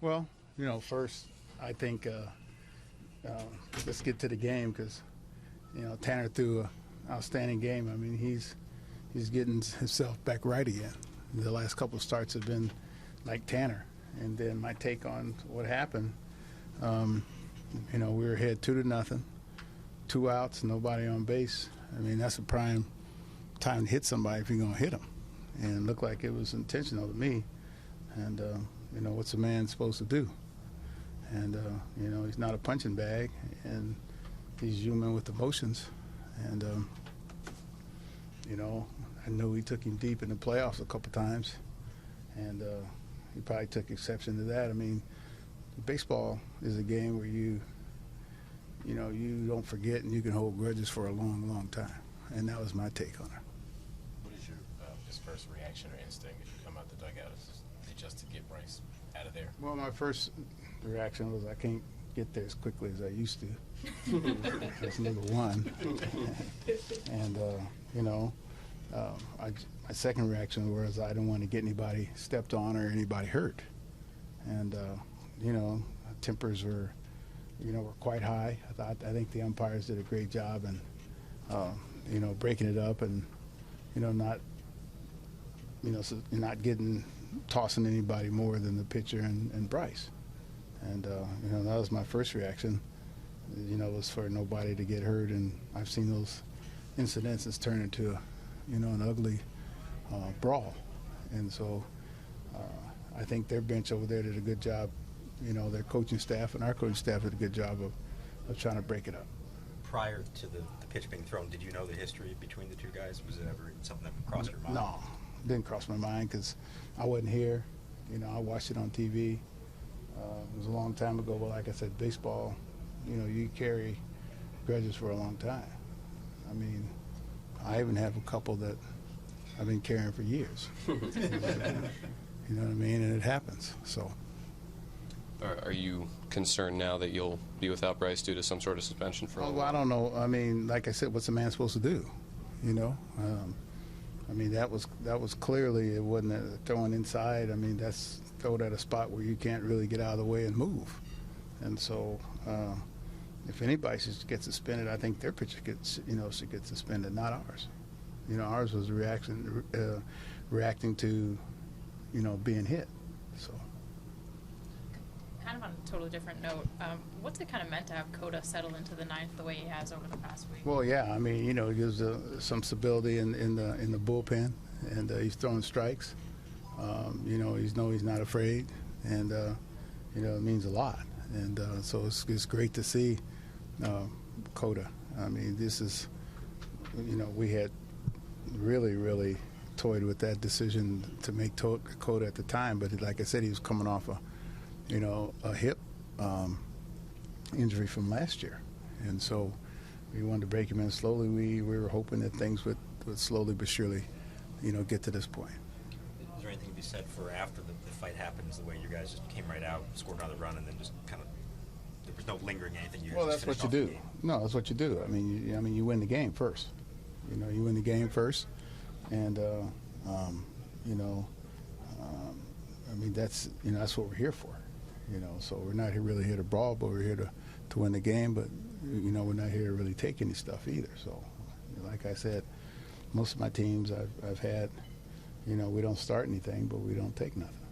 Well, first, I think let's get to the game because, Tanner threw an outstanding game. I mean, he's getting himself back right again. The last couple of starts have been like Tanner. And then my take on what happened, we were ahead 2-0, 2 outs, nobody on base. I mean, that's a prime time to hit somebody if you're going to hit them. And it looked like it was intentional to me. And, what's a man supposed to do? And, he's not a punching bag, and he's human with emotions. And, I know he took him deep in the playoffs a couple times, and he probably took exception to that. I mean, baseball is a game where you don't forget and you can hold grudges for a long, long time. And that was my take on it. What is your his first reaction or instinct if you come out the dugout? Is it just to get Bryce out of there? Well, my first reaction was I can't get there as quickly as I used to. That's number one. And, my second reaction was I didn't want to get anybody stepped on or anybody hurt. And, tempers were quite high. I think the umpires did a great job in, breaking it up and, not tossing anybody more than the pitcher and Bryce. And, that was my first reaction, was for nobody to get hurt. And I've seen those incidences turn into, an ugly brawl. And so I think their bench over there did a good job. Their coaching staff and our coaching staff did a good job of trying to break it up. Prior to the pitch being thrown, did you know the history between the two guys? Was it ever something that crossed your mind? No, it didn't cross my mind because I wasn't here. I watched it on TV. It was a long time ago, but like I said, baseball, you carry grudges for a long time. I mean, I even have a couple that I've been carrying for years. You know what I mean? And it happens. So. Are you concerned now that you'll be without Bryce due to some sort of suspension for a while? Well, I don't know. I mean, like I said, what's a man supposed to do? I mean, that was clearly, it wasn't a throwing inside. I mean, that's throw it at a spot where you can't really get out of the way and move. And so, if anybody should get suspended, I think their pitcher should get suspended, not ours. Ours was reacting to, being hit. So. Kind of on a totally different note, what's it kind of meant to have Cota settle into the ninth the way he has over the past week? Well, yeah, I mean, he gives some stability in the bullpen, and he's throwing strikes. He's not afraid, and it means a lot. And so it's great to see Cota. I mean, this is, we had really, really toyed with that decision to make Cota at the time, but like I said, he was coming off a hip injury from last year. And so we wanted to break him in slowly. We were hoping that things would slowly but surely, get to this point. Is there anything to be said for after the fight happens, the way you guys just came right out, scored another run, and then just kind of, there was no lingering anything? Well, that's what you do. No, that's what you do. I mean, you win the game first. You win the game first. And, that's what we're here for. So we're not really here to brawl, but we're here to win the game. But, we're not here to really take any stuff either. So, like I said, most of my teams I've had, we don't start anything, but we don't take nothing.